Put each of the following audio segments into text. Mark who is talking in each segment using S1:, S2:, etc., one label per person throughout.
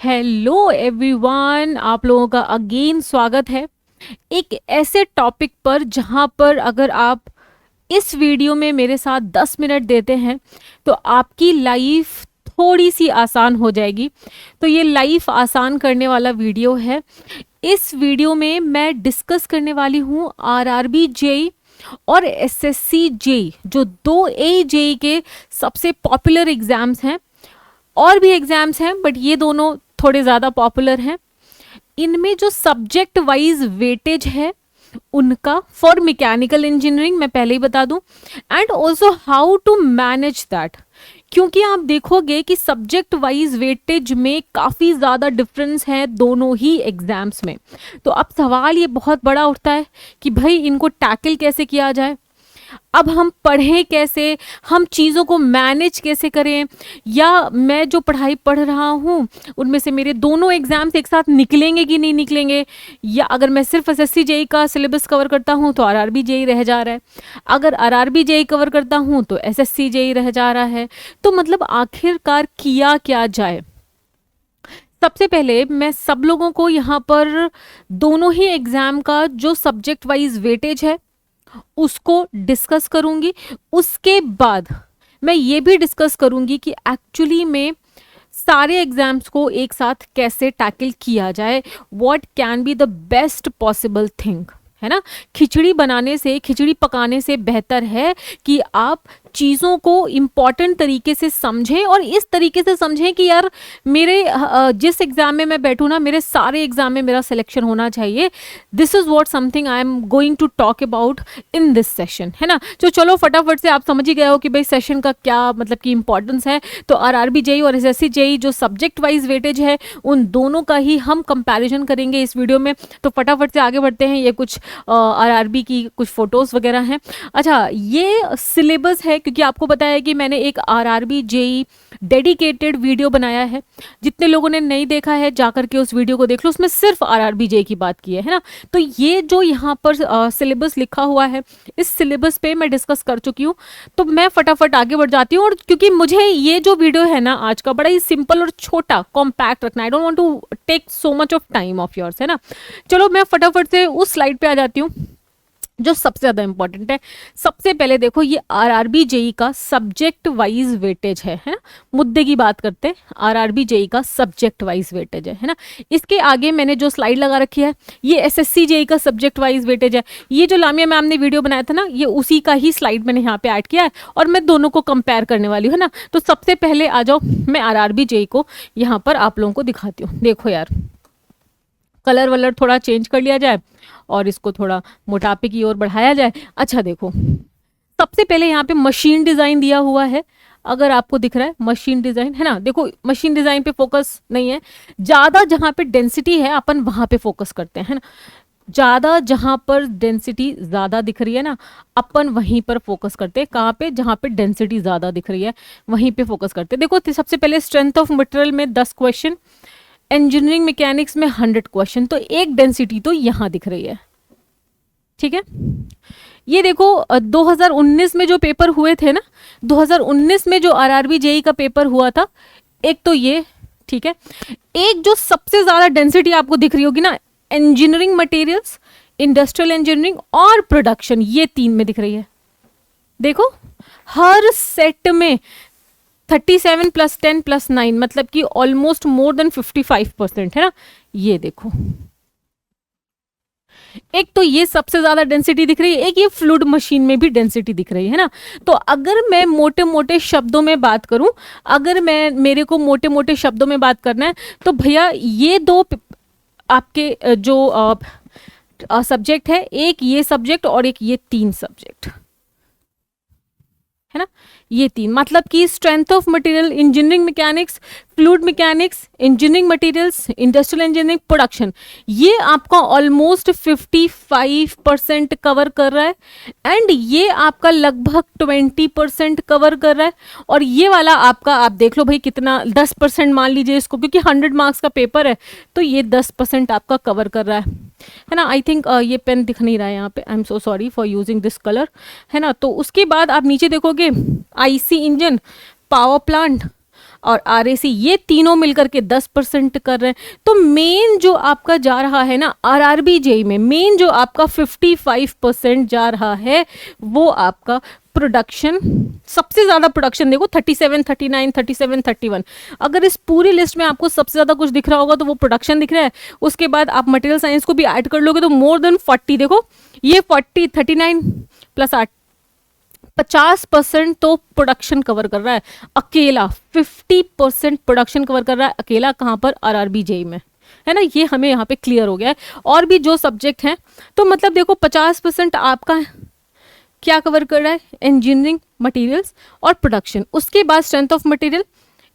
S1: Hello everyone, आप लोगों का अगेन स्वागत है एक ऐसे टॉपिक पर जहां पर अगर आप इस वीडियो में मेरे साथ 10 मिनट देते हैं तो आपकी लाइफ थोड़ी सी आसान हो जाएगी। तो ये लाइफ आसान करने वाला वीडियो है। इस वीडियो में मैं डिस्कस करने वाली हूँ आरआरबी जेई और एसएससी जेई, जो दो जेई के सबसे पॉपुलर एग्जाम्स हैं। और भी एग्जाम्स हैं बट ये दोनों थोड़े ज़्यादा पॉपुलर हैं। इनमें जो सब्जेक्ट वाइज वेटेज है उनका फॉर मैकेनिकल इंजीनियरिंग मैं पहले ही बता दूं, and also how to manage that, क्योंकि आप देखोगे कि सब्जेक्ट वाइज वेटेज में काफ़ी ज़्यादा डिफरेंस है दोनों ही एग्जाम्स में। तो अब सवाल ये बहुत बड़ा उठता है कि भाई इनको टैकल कैसे किया जाए, अब हम पढ़ें कैसे, हम चीज़ों को मैनेज कैसे करें, या मैं जो पढ़ाई पढ़ रहा हूँ उनमें से मेरे दोनों एग्जाम्स एक साथ निकलेंगे कि नहीं निकलेंगे, या अगर मैं सिर्फ एसएससी जेई का सिलेबस कवर करता हूँ तो आरआरबी जेई रह जा रहा है, अगर आरआरबी जेई कवर करता हूँ तो एसएससी जेई रह जा रहा है। तो मतलब आखिरकार किया क्या जाए। सबसे पहले मैं सब लोगों को यहाँ पर दोनों ही एग्जाम का जो सब्जेक्ट वाइज वेटेज है उसको डिस्कस करूंगी। उसके बाद मैं ये भी डिस्कस करूंगी कि एक्चुअली में सारे एग्जाम्स को एक साथ कैसे टैकल किया जाए, what can be the best possible thing, है ना। खिचड़ी बनाने से, खिचड़ी पकाने से बेहतर है कि आप चीज़ों को इम्पॉर्टेंट तरीके से समझें, और इस तरीके से समझें कि यार मेरे जिस एग्ज़ाम में मैं बैठूँ ना, मेरे सारे एग्ज़ाम में मेरा सिलेक्शन होना चाहिए। This is what something I am going to talk about in this session, है ना। तो चलो फटाफट से आप समझ ही गए हो कि भाई सेशन का क्या मतलब की इंपॉर्टेंस है। तो आरआरबी जेई और एसएससी जेई जो सब्जेक्ट वाइज वेटेज है उन दोनों का ही हम कंपैरिजन करेंगे इस वीडियो में। तो फटाफट से आगे बढ़ते हैं। ये कुछ आरआरबी की कुछ फोटोज़ वगैरह हैं। अच्छा, ये सिलेबस है क्योंकि आपको पता है कि मैंने एक आरआरबी जेई डेडिकेटेड वीडियो बनाया है। जितने लोगों ने नहीं देखा है जाकर के उस वीडियो को देख लो, उसमें सिर्फ आरआरबी जेई की बात की है ना। तो ये जो यहाँ पर सिलेबस लिखा हुआ है, इस सिलेबस पे मैं डिस्कस कर चुकी हूँ। तो मैं फटाफट आगे बढ़ जाती हूँ, और क्योंकि मुझे ये जो वीडियो है ना आज का बड़ा ही सिंपल और छोटा कॉम्पैक्ट रखना, I don't want to take so much of time of yours, है ना। चलो मैं फटाफट से उस स्लाइड पे आ जाती हूँ जो सबसे ज़्यादा इंपॉर्टेंट है। सबसे पहले देखो, ये आरआरबी जेई का सब्जेक्ट वाइज वेटेज है ना। मुद्दे की बात करते हैं, आरआरबी जेई का सब्जेक्ट वाइज वेटेज है ना। इसके आगे मैंने जो स्लाइड लगा रखी है ये एसएससी जेई का सब्जेक्ट वाइज वेटेज है। ये जो लामिया मैम ने वीडियो बनाया था ना, ये उसी का ही स्लाइड मैंने यहाँ पे ऐड किया है, और मैं दोनों को कंपेयर करने वाली हूँ, है ना। तो सबसे पहले आ जाओ, मैं आरआरबी जेई को यहाँ पर आप लोगों को दिखाती हूँ। देखो यार, कलर वलर थोड़ा चेंज कर लिया जाए और इसको थोड़ा मोटापे की ओर बढ़ाया जाए। अच्छा देखो, सबसे पहले यहाँ पे मशीन डिज़ाइन दिया हुआ है, अगर आपको दिख रहा है मशीन डिज़ाइन, है ना। देखो मशीन डिज़ाइन पे फोकस नहीं है, ज़्यादा जहाँ पे डेंसिटी है अपन वहाँ पे फोकस करते हैं, है ना। ज़्यादा जहाँ पर डेंसिटी ज़्यादा दिख रही है ना, अपन वहीं पर फोकस करते हैं। कहाँ पे? जहाँ पे डेंसिटी ज़्यादा दिख रही है वहीं पे फोकस करते हैं। देखो सबसे पहले स्ट्रेंथ ऑफ मटेरियल में 10 क्वेश्चन, इंजीनियरिंग मैकेनिक्स में 100 क्वेश्चन, तो एक डेंसिटी तो यहाँ दिख रही है, ठीक है। ये देखो 2019 में जो पेपर हुए थे ना, 2019 में जो आरआरबी जेई का पेपर हुआ था, एक तो ये, ठीक है। एक जो सबसे ज्यादा डेंसिटी आपको दिख रही होगी ना, इंजीनियरिंग मटेरियल्स, इंडस्ट्रियल इंजीनियरिंग और प्रोडक्शन, ये 3 में दिख रही है। देखो हर सेट में 37 + 10 + 9 मतलब कि ऑलमोस्ट मोर देन 55%, है ना। ये देखो, एक तो ये सबसे ज्यादा डेंसिटी दिख रही है, एक ये फ्लूइड मशीन में भी डेंसिटी दिख रही है ना। तो अगर मैं मोटे मोटे शब्दों में बात करूं, अगर मैं मेरे को मोटे मोटे शब्दों में बात करना है, तो भैया ये दो आपके जो सब्जेक्ट है, एक ये सब्जेक्ट और एक ये 3 सब्जेक्ट, है ना। ये 3 मतलब कि strength of material, engineering mechanics, fluid mechanics, engineering materials, industrial engineering, production, ये आपका ऑलमोस्ट 55% कवर कर रहा है, एंड ये आपका लगभग 20% कवर कर रहा है। और ये वाला आपका, आप देख लो भाई कितना, 10% मान लीजिए इसको, क्योंकि 100 मार्क्स का पेपर है, तो ये 10% आपका कवर कर रहा है ना। आई थिंक ये पेन दिख नहीं रहा है यहाँ पे, I am so sorry for using this colour, है ना। तो उसके बाद आप नीचे देखोगे आईसी इंजन, पावर प्लांट, और आरएसी, ये तीनों मिलकर के 10% कर रहे हैं। तो मेन जो आपका जा रहा है ना आरआरबी जेई में, मेन जो आपका 55% जा रहा है वो आपका प्रोडक्शन, सबसे ज्यादा प्रोडक्शन देखो 37, 39, 37, 31। अगर इस पूरी लिस्ट में आपको सबसे ज्यादा कुछ दिख रहा होगा तो वो प्रोडक्शन दिख रहा है। उसके बाद आप मटेरियल साइंस को भी ऐड कर लोगे तो मोर देन 40, देखो ये 40, 39 प्लस 8, 50% तो प्रोडक्शन कवर कर रहा है अकेला। 50% प्रोडक्शन कवर कर रहा है अकेला, कहां पर? आरआरबी जेई में, है ना। ये हमें यहाँ पे क्लियर हो गया है। और भी जो सब्जेक्ट हैं तो मतलब देखो 50% आपका क्या कवर कर रहा है? इंजीनियरिंग मटेरियल्स और प्रोडक्शन। उसके बाद strength of material,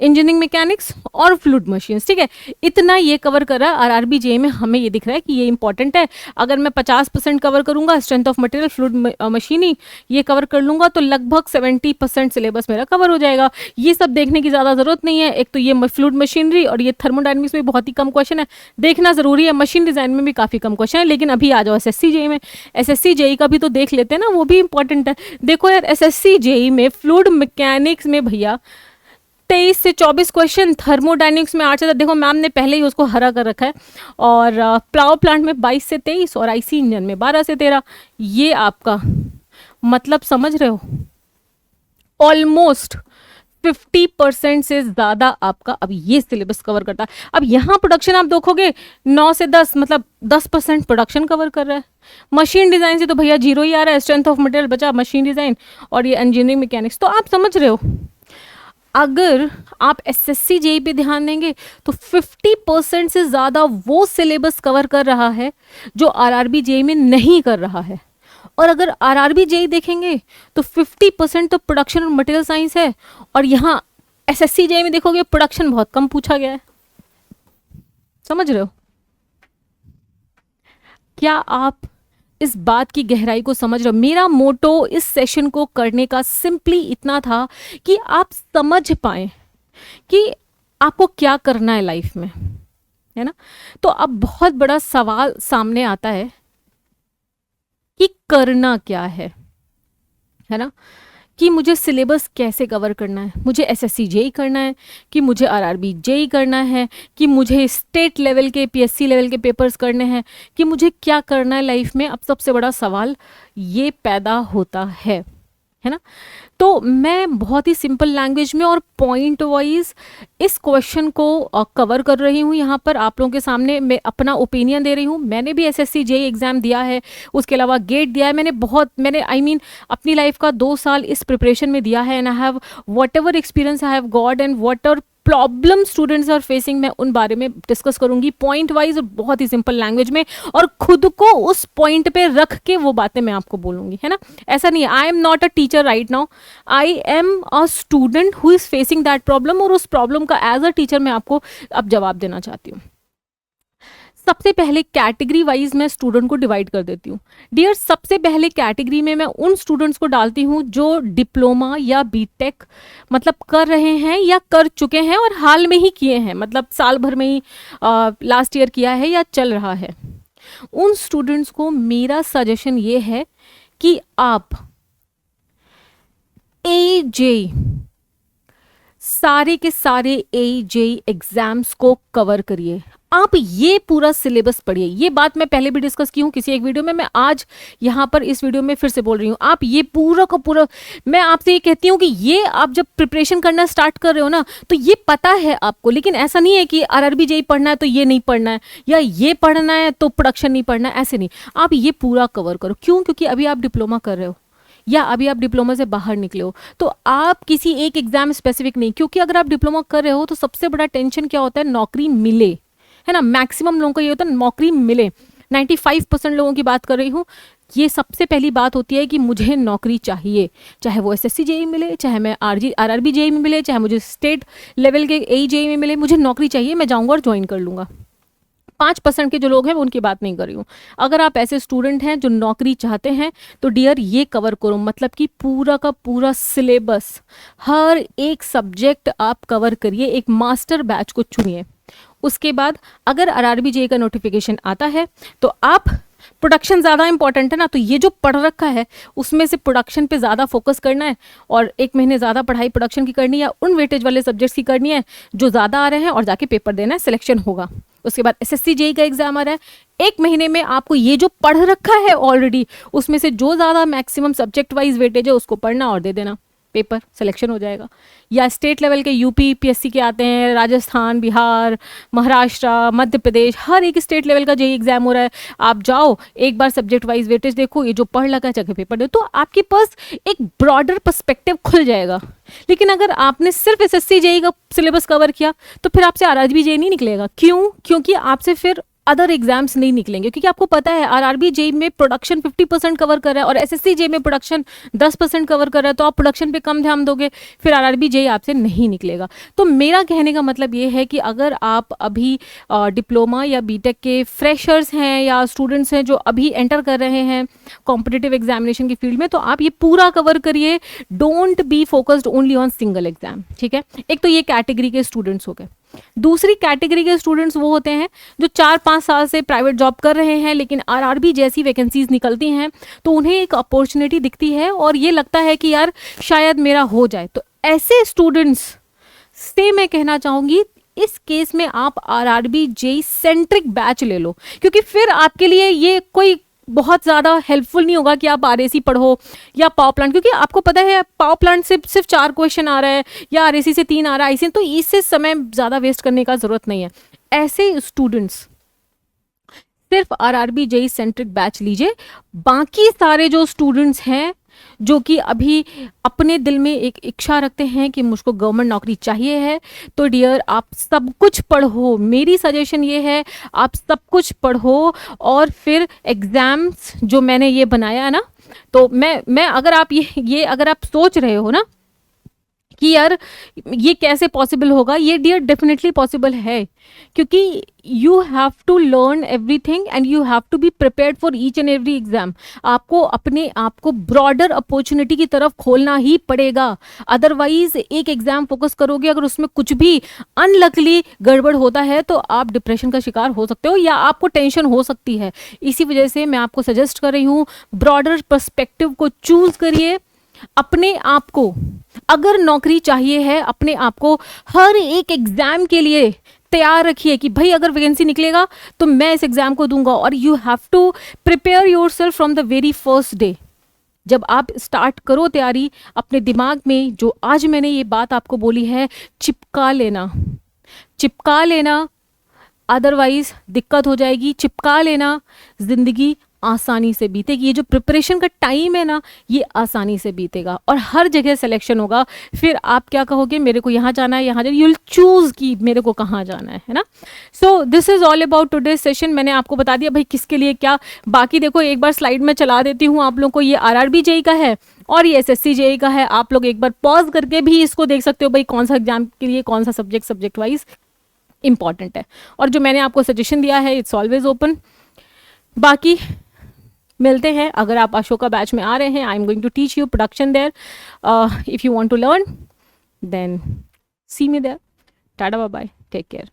S1: engineering mechanics और फ्लूइड मशीन्स, ठीक है। इतना ये कवर कर रहा है आरआरबी जे में, हमें ये दिख रहा है कि ये इंपॉर्टेंट है। अगर मैं 50% कवर करूंगा, strength of material, fluid machining ये कवर कर लूंगा तो लगभग 70% सिलेबस मेरा कवर हो जाएगा। ये सब देखने की ज़्यादा ज़रूरत नहीं है। एक तो ये फ्लूइड मशीनरी और ये थर्मोडायनेमिक्स में बहुत ही कम क्वेश्चन है, देखना ज़रूरी है। मशीन डिज़ाइन में भी काफ़ी कम क्वेश्चन है। लेकिन अभी आ जाओ एसएससी जेई में, एसएससी जेई का भी तो देख लेते हैं ना, वो भी इंपॉर्टेंट है। देखो यार एसएससी जेई में फ्लूइड मैकेनिक्स में भैया 23 से 24 क्वेश्चन, थर्मोडायनेमिक्स में 8 से 10, देखो मैम ने पहले ही उसको हरा कर रखा है। और पावर प्लांट में 22 से 23 और आईसी इंजन में 12 से 13। ये आपका मतलब समझ रहे हो, ऑलमोस्ट 50% से ज्यादा आपका अब ये सिलेबस कवर करता है। अब यहाँ प्रोडक्शन आप देखोगे 9 से 10, मतलब 10% प्रोडक्शन कवर कर रहा है। मशीन डिजाइन से तो भैया 0 ही आ रहा है, स्ट्रेंथ ऑफ मटेरियल बचा मशीन डिजाइन और ये इंजीनियरिंग मैकेनिक्स। तो आप समझ रहे हो, अगर आप एसएससी जेई पे ध्यान देंगे तो 50% से ज़्यादा वो सिलेबस कवर कर रहा है जो आरआरबी जेई में नहीं कर रहा है। और अगर आरआरबी जेई देखेंगे तो 50% तो प्रोडक्शन और मटेरियल साइंस है, और यहाँ एसएससी जेई में देखोगे प्रोडक्शन बहुत कम पूछा गया है। समझ रहे हो? क्या आप इस बात की गहराई को समझ रहे हो? मेरा मोटो इस सेशन को करने का सिंपली इतना था कि आप समझ पाए कि आपको क्या करना है लाइफ में, है ना। तो अब बहुत बड़ा सवाल सामने आता है कि करना क्या है ना, कि मुझे सिलेबस कैसे कवर करना है, मुझे एसएससी जेई करना है कि मुझे आरआरबी जेई करना है, कि मुझे स्टेट लेवल के पीएससी लेवल के पेपर्स करने हैं, कि मुझे क्या करना है लाइफ में। अब सबसे बड़ा सवाल ये पैदा होता है ना। तो मैं बहुत ही सिंपल लैंग्वेज में और पॉइंट वाइज इस क्वेश्चन को कवर कर रही हूँ। यहाँ पर आप लोगों के सामने मैं अपना ओपिनियन दे रही हूँ। मैंने भी एसएससी जेई एग्जाम दिया है, उसके अलावा गेट दिया है। मैंने आई मीन अपनी लाइफ का 2 साल इस प्रिपरेशन में दिया है। And I have whatever experience I have got and whatever problem students are facing, मैं उन बारे में डिस्कस करूंगी पॉइंट वाइज और बहुत ही सिंपल लैंग्वेज में, और खुद को उस पॉइंट पे रख के वो बातें मैं आपको बोलूंगी, है ना। ऐसा नहीं है, I am not a teacher right now, I am a student who is facing that problem, और उस प्रॉब्लम का एज अ टीचर मैं आपको अब जवाब देना चाहती हूँ। सबसे पहले कैटेगरी वाइज मैं स्टूडेंट को डिवाइड कर देती हूँ डियर। सबसे पहले कैटेगरी में मैं उन स्टूडेंट्स को डालती हूँ जो डिप्लोमा या बीटेक मतलब कर रहे हैं या कर चुके हैं और हाल में ही किए हैं, मतलब साल भर में ही लास्ट ईयर किया है या चल रहा है। उन स्टूडेंट्स को मेरा सजेशन ये है कि आप एजेई, सारे के सारे एजेई एग्जाम्स को कवर करिए। आप ये पूरा सिलेबस पढ़िए। ये बात मैं पहले भी डिस्कस की हूँ किसी एक वीडियो में, मैं आज यहाँ पर इस वीडियो में फिर से बोल रही हूँ। आप ये पूरा का पूरा, मैं आपसे ये कहती हूँ कि ये आप जब प्रिपरेशन करना स्टार्ट कर रहे हो ना तो ये पता है आपको, लेकिन ऐसा नहीं है कि आरआरबी जेई पढ़ना है तो ये नहीं पढ़ना है, या ये पढ़ना है तो प्रोडक्शन नहीं पढ़ना है, ऐसे नहीं। आप ये पूरा कवर करो। क्यों? क्योंकि अभी आप डिप्लोमा कर रहे हो या अभी आप डिप्लोमा से बाहर निकले हो, तो आप किसी एक एग्जाम स्पेसिफिक नहीं, क्योंकि अगर आप डिप्लोमा कर रहे हो तो सबसे बड़ा टेंशन क्या होता है? नौकरी मिले, है ना। मैक्सिमम लोगों का ये होता है नौकरी मिले। 95% लोगों की बात कर रही हूँ। ये सबसे पहली बात होती है कि मुझे नौकरी चाहिए, चाहे वो एसएससी जेई मिले, चाहे मैं आरआरबी जेई में मिले, चाहे मुझे स्टेट लेवल के ए जेई में मिले, मुझे नौकरी चाहिए, मैं जाऊँगा और ज्वाइन कर लूँगा। 5% के जो लोग हैं उनकी बात नहीं कर रही हूँ। अगर आप ऐसे स्टूडेंट हैं जो नौकरी चाहते हैं तो डियर ये कवर करो, मतलब कि पूरा का पूरा सिलेबस, हर एक सब्जेक्ट आप कवर करिए। एक मास्टर बैच को चुनिए। उसके बाद अगर आरआरबी जेई का नोटिफिकेशन आता है तो आप प्रोडक्शन ज़्यादा इंपॉर्टेंट है ना, तो ये जो पढ़ रखा है उसमें से प्रोडक्शन पे ज़्यादा फोकस करना है और 1 महीने ज़्यादा पढ़ाई प्रोडक्शन की करनी है, उन वेटेज वाले सब्जेक्ट्स की करनी है जो ज़्यादा आ रहे हैं, और जाके पेपर देना है, सिलेक्शन होगा। उसके बाद एसएससी जेई का एग्जाम आ रहा है, 1 महीने में आपको ये जो पढ़ रखा है ऑलरेडी उसमें से जो ज़्यादा मैक्सिमम सब्जेक्ट वाइज वेटेज है उसको पढ़ना और दे देना, पेपर सिलेक्शन हो जाएगा। या स्टेट लेवल के यूपी पीएससी के आते हैं, राजस्थान, बिहार, महाराष्ट्र, मध्य प्रदेश, हर एक स्टेट लेवल का जेई एग्जाम हो रहा है। आप जाओ एक बार सब्जेक्ट वाइज वेटेज देखो, ये जो पढ़ लगा जगह पेपर दो, तो आपके पास एक ब्रॉडर पर्सपेक्टिव खुल जाएगा। लेकिन अगर आपने सिर्फ एसएससी जेई का सिलेबस कवर किया तो फिर आपसे आरआरबी जेई नहीं निकलेगा। क्यों? क्योंकि आपसे फिर अदर एग्जाम्स नहीं निकलेंगे, क्योंकि आपको पता है आरआरबी जेई में प्रोडक्शन 50% कवर कर रहा है और एसएससी जेई में प्रोडक्शन 10% कवर कर रहा है, तो आप प्रोडक्शन पे कम ध्यान दोगे, फिर आरआरबी जेई आपसे नहीं निकलेगा। तो मेरा कहने का मतलब ये है कि अगर आप अभी डिप्लोमा या बीटेक के फ्रेशर्स हैं या स्टूडेंट्स हैं जो अभी एंटर कर रहे हैं कॉम्पिटिटिव एग्जामिनेशन की फील्ड में, तो आप ये पूरा कवर करिए। Don't be focused only on single exam, ठीक है। एक तो ये कैटेगरी के स्टूडेंट्स हो गए। दूसरी कैटेगरी के स्टूडेंट्स वो होते हैं जो 4-5 साल से प्राइवेट जॉब कर रहे हैं, लेकिन आरआरबी जैसी वैकेंसीज निकलती हैं तो उन्हें एक अपॉर्चुनिटी दिखती है और ये लगता है कि यार शायद मेरा हो जाए। तो ऐसे स्टूडेंट्स से मैं कहना चाहूंगी इस केस में आप आरआरबी जेई सेंट्रिक बैच ले लो, क्योंकि फिर आपके लिए ये कोई बहुत ज़्यादा हेल्पफुल नहीं होगा कि आप आरएसी पढ़ो या पावर प्लांट, क्योंकि आपको पता है पावर प्लांट से सिर्फ 4 क्वेश्चन आ रहा है या आरएसी से 3 आ रहा है, आईसी, तो इससे समय ज़्यादा वेस्ट करने का ज़रूरत नहीं है। ऐसे स्टूडेंट्स सिर्फ आरआरबी जेई सेंट्रिक बैच लीजिए। बाकी सारे जो स्टूडेंट्स हैं जो कि अभी अपने दिल में एक इच्छा रखते हैं कि मुझको गवर्नमेंट नौकरी चाहिए है, तो डियर आप सब कुछ पढ़ो। मेरी सजेशन ये है आप सब कुछ पढ़ो और फिर एग्जाम्स जो मैंने ये बनाया है ना, तो मैं अगर आप ये अगर आप सोच रहे हो ना कि यार ये कैसे पॉसिबल होगा, ये डियर डेफिनेटली पॉसिबल है, क्योंकि you have to learn everything and you have to be prepared for each and every exam. आपको अपने आप को ब्रॉडर अपॉर्चुनिटी की तरफ खोलना ही पड़ेगा, अदरवाइज एक एग्जाम फोकस करोगे, अगर उसमें कुछ भी अनलकली गड़बड़ होता है तो आप डिप्रेशन का शिकार हो सकते हो या आपको टेंशन हो सकती है। इसी वजह से मैं आपको सजेस्ट कर रही हूँ ब्रॉडर पर्सपेक्टिव को चूज करिए। अपने आप को अगर नौकरी चाहिए है, अपने आप को हर एक एग्जाम के लिए तैयार रखिए कि भाई अगर वैकेंसी निकलेगा तो मैं इस एग्जाम को दूंगा। और you have to prepare yourself from the very first day. जब आप स्टार्ट करो तैयारी, अपने दिमाग में जो आज मैंने ये बात आपको बोली है चिपका लेना, अदरवाइज दिक्कत हो जाएगी। चिपका लेना, जिंदगी आसानी से बीतेगी। ये जो प्रिपरेशन का टाइम है ना, ये आसानी से बीतेगा और हर जगह सिलेक्शन होगा। फिर आप क्या कहोगे, मेरे को यहाँ जाना है, यहाँ जाना, यू विल चूज कि मेरे को कहाँ जाना है ना। So this is all about today session. मैंने आपको बता दिया भाई किसके लिए क्या। बाकी देखो एक बार स्लाइड में चला देती हूँ आप लोगों को। ये आरआरबी जेई का है और ये एसएससी जेई का है। आप लोग एक बार पॉज करके भी इसको देख सकते हो भाई कौन सा एग्जाम के लिए कौन सा सब्जेक्ट वाइज इंपॉर्टेंट है। और जो मैंने आपको सजेशन दिया है इट्स ऑलवेज ओपन। बाकी मिलते हैं। अगर आप अशोका बैच में आ रहे हैं, I am going to teach you production there. If you want to learn then see me there. Tata bye bye, take care.